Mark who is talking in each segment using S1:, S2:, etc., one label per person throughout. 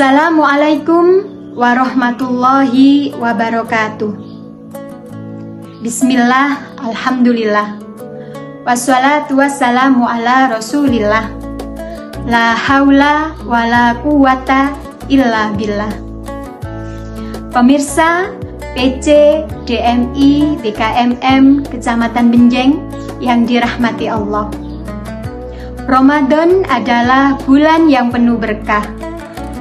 S1: Assalamualaikum warahmatullahi wabarakatuh. Bismillah, alhamdulillah, wassalatu wassalamu ala rasulillah. La haula wa la quwata illa billah. Pemirsa PC DMI BKMM Kecamatan Benjeng yang dirahmati Allah, Ramadan adalah bulan yang penuh berkah,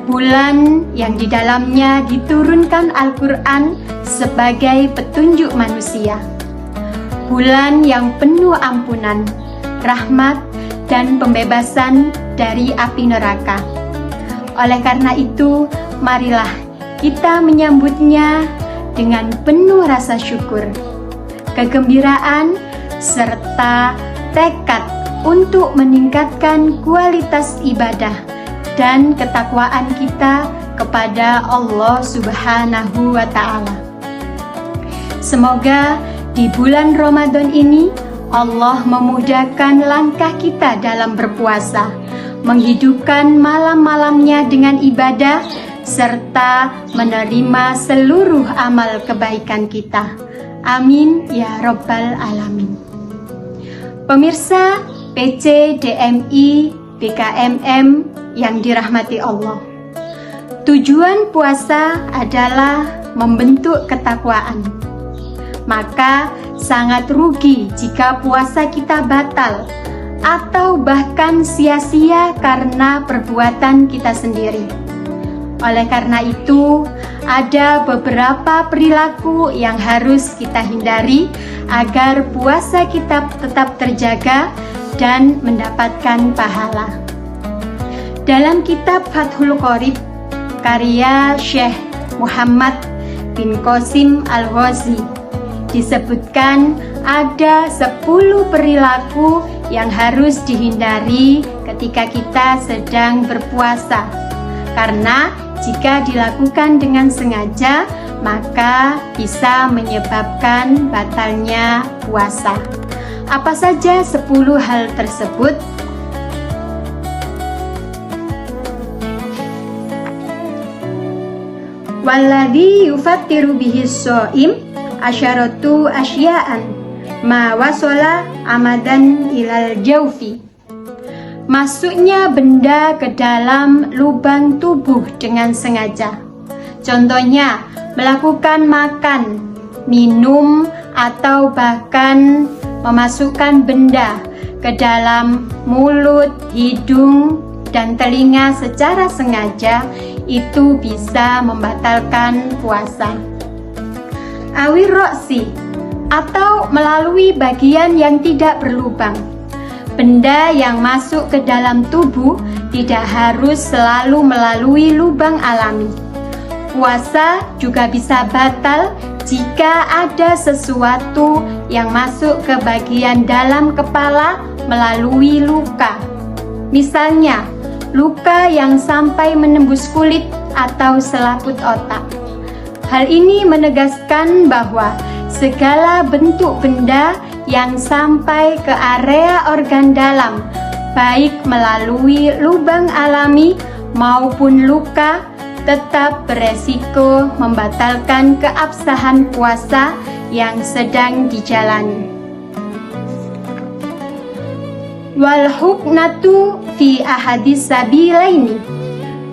S1: bulan yang di dalamnya diturunkan Al-Quran sebagai petunjuk manusia, bulan yang penuh ampunan, rahmat, dan pembebasan dari api neraka. Oleh karena itu, marilah kita menyambutnya dengan penuh rasa syukur, kegembiraan, serta tekad untuk meningkatkan kualitas ibadah dan ketakwaan kita kepada Allah Subhanahu wa Ta'ala. Semoga di bulan Ramadan ini Allah memudahkan langkah kita dalam berpuasa, menghidupkan malam-malamnya dengan ibadah, serta menerima seluruh amal kebaikan kita. Amin ya Rabbal Alamin. Pemirsa PC DMI BKMM yang dirahmati Allah, tujuan puasa adalah membentuk ketakwaan. Maka sangat rugi jika puasa kita batal atau bahkan sia-sia karena perbuatan kita sendiri. Oleh karena itu, ada beberapa perilaku yang harus kita hindari agar puasa kita tetap terjaga dan mendapatkan pahala. Dalam kitab Fathul Qorib karya Syekh Muhammad bin Qasim Al-Ghazi disebutkan ada 10 perilaku yang harus dihindari ketika kita sedang berpuasa, karena jika dilakukan dengan sengaja maka bisa menyebabkan batalnya puasa. Apa saja 10 hal tersebut? Walladzi yufattiru bihi shaim asyaratu asya'an ma wasala amadan ilal jaufi. Masuknya benda ke dalam lubang tubuh dengan sengaja. Contohnya, melakukan makan, minum, atau bahkan memasukkan benda ke dalam mulut, hidung, dan telinga secara sengaja, itu bisa membatalkan puasa. Awir roksi, atau melalui bagian yang tidak berlubang. Benda yang masuk ke dalam tubuh tidak harus selalu melalui lubang alami. Puasa juga bisa batal jika ada sesuatu yang masuk ke bagian dalam kepala melalui luka. Misalnya, luka yang sampai menembus kulit atau selaput otak. Hal ini menegaskan bahwa segala bentuk benda yang sampai ke area organ dalam, baik melalui lubang alami maupun luka, tetap beresiko membatalkan keabsahan puasa yang sedang dijalani. Wal huknatu fi ahadis sabilaini,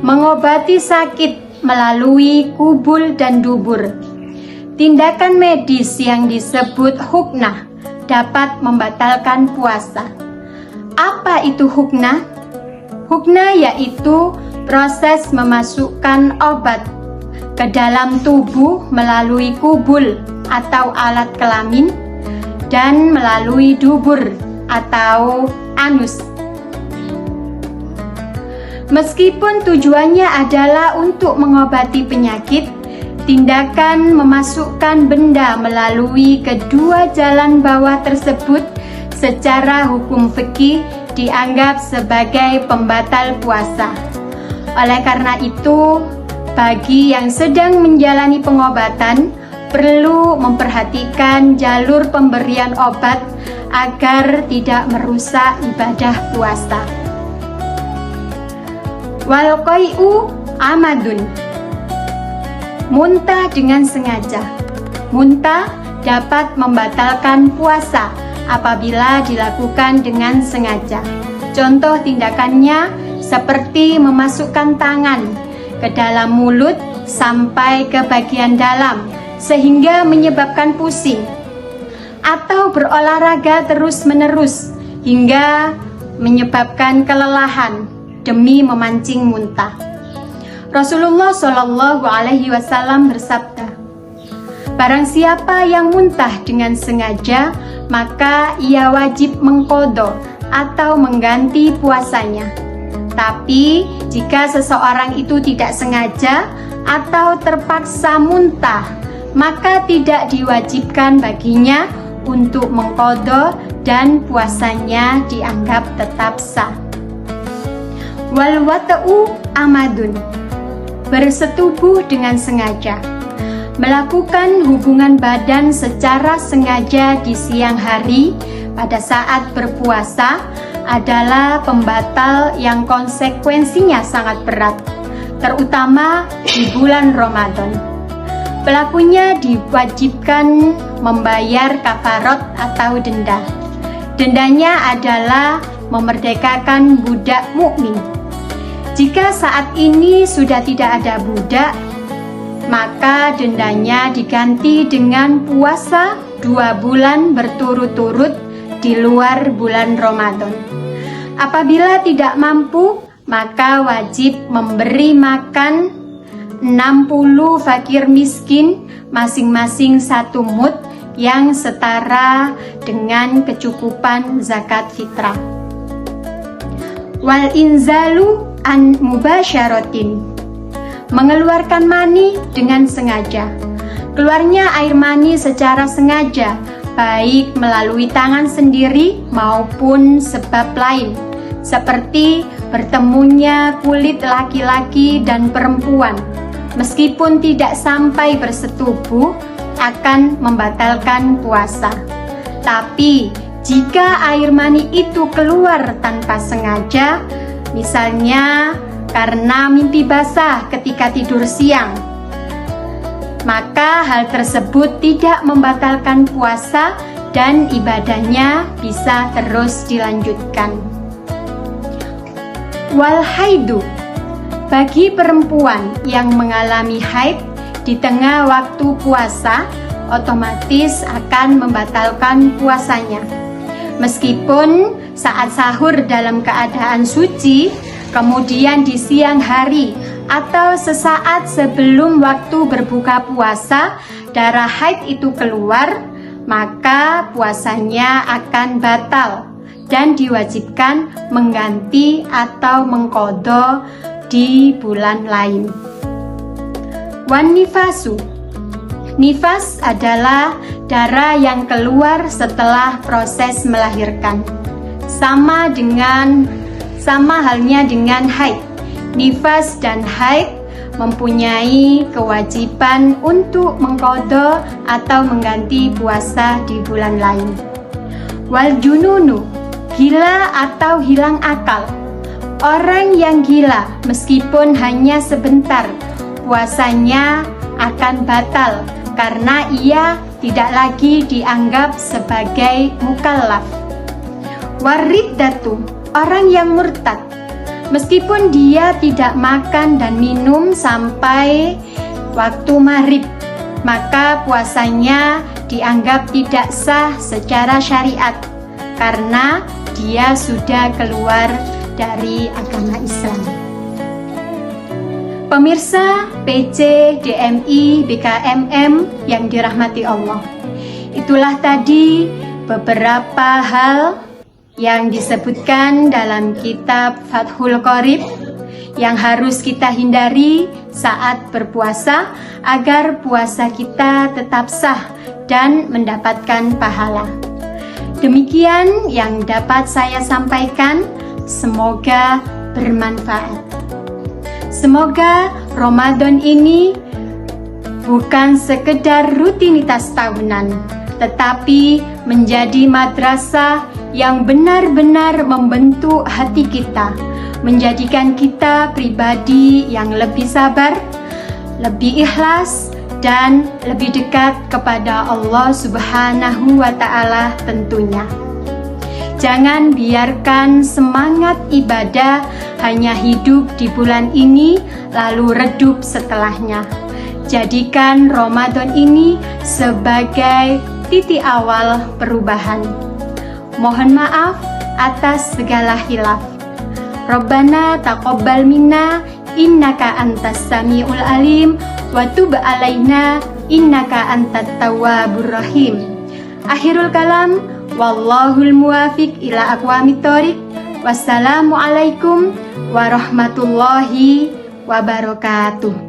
S1: mengobati sakit melalui kubul dan dubur. Tindakan medis yang disebut huknah dapat membatalkan puasa. Apa itu huknah? Huknah yaitu proses memasukkan obat ke dalam tubuh melalui kubul atau alat kelamin dan melalui dubur atau anus. Meskipun tujuannya adalah untuk mengobati penyakit, tindakan memasukkan benda melalui kedua jalan bawah tersebut secara hukum fikih dianggap sebagai pembatal puasa. Oleh karena itu, bagi yang sedang menjalani pengobatan, perlu memperhatikan jalur pemberian obat agar tidak merusak ibadah puasa. Wal qai'u Amadun. Muntah dengan sengaja. Muntah dapat membatalkan puasa apabila dilakukan dengan sengaja. Contoh tindakannya seperti memasukkan tangan ke dalam mulut sampai ke bagian dalam sehingga menyebabkan pusing, atau berolahraga terus-menerus hingga menyebabkan kelelahan demi memancing muntah. Rasulullah Shallallahu Alaihi Wasallam bersabda, barang siapa yang muntah dengan sengaja, maka ia wajib mengqadha atau mengganti puasanya. Tapi jika seseorang itu tidak sengaja atau terpaksa muntah, maka tidak diwajibkan baginya untuk mengqadha dan puasanya dianggap tetap sah. Wal wata'u amadun. Bersetubuh dengan sengaja. Melakukan hubungan badan secara sengaja di siang hari pada saat berpuasa adalah pembatal yang konsekuensinya sangat berat, terutama di bulan Ramadan. Pelakunya diwajibkan membayar kafarat atau denda. Dendanya adalah memerdekakan budak mukmin. Jika saat ini sudah tidak ada budak, maka dendanya diganti dengan puasa 2 bulan berturut-turut di luar bulan Ramadan. Apabila tidak mampu, maka wajib memberi makan 60 fakir miskin masing-masing 1 mud yang setara dengan kecukupan zakat fitrah. Wal inzalu an mubasyaratin. Mengeluarkan mani dengan sengaja. Keluarnya air mani secara sengaja, baik melalui tangan sendiri maupun sebab lain, seperti bertemunya kulit laki-laki dan perempuan, meskipun tidak sampai bersetubuh, akan membatalkan puasa. Tapi jika air mani itu keluar tanpa sengaja, misalnya karena mimpi basah ketika tidur siang, maka hal tersebut tidak membatalkan puasa dan ibadahnya bisa terus dilanjutkan. Wal haidu. Bagi perempuan yang mengalami haid di tengah waktu puasa, otomatis akan membatalkan puasanya. Meskipun saat sahur dalam keadaan suci, kemudian di siang hari atau sesaat sebelum waktu berbuka puasa, darah haid itu keluar, maka puasanya akan batal dan diwajibkan mengganti atau mengqadha di bulan lain. Wan nifasu. Nifas adalah darah yang keluar setelah proses melahirkan. Sama halnya dengan haid. Nifas dan haid mempunyai kewajiban untuk mengqadha atau mengganti puasa di bulan lain. Wal jununu. Gila atau hilang akal. Orang yang gila meskipun hanya sebentar, puasanya akan batal karena ia tidak lagi dianggap sebagai mukallaf. Wariddatu, orang yang murtad, meskipun dia tidak makan dan minum sampai waktu maghrib, maka puasanya dianggap tidak sah secara syariat karena dia sudah keluar dari agama Islam. Pemirsa PC, DMI, BKMM yang dirahmati Allah, itulah tadi beberapa hal yang disebutkan dalam kitab Fathul Qorib yang harus kita hindari saat berpuasa agar puasa kita tetap sah dan mendapatkan pahala. Demikian yang dapat saya sampaikan, semoga bermanfaat. Semoga Ramadan ini bukan sekedar rutinitas tahunan, tetapi menjadi madrasah yang benar-benar membentuk hati kita, menjadikan kita pribadi yang lebih sabar, lebih ikhlas, dan lebih dekat kepada Allah Subhanahu wa Ta'ala tentunya. Jangan biarkan semangat ibadah hanya hidup di bulan ini lalu redup setelahnya. Jadikan Ramadan ini sebagai titik awal perubahan. Mohon maaf atas segala khilaf. Rabbana taqabbal minna innaka antas samiul alim wa tub alaina innaka antat tawwabur rahim. Akhirul kalam, wallahul muwafiq ila aqwamit thoriq. Wassalamualaikum warahmatullahi wabarakatuh.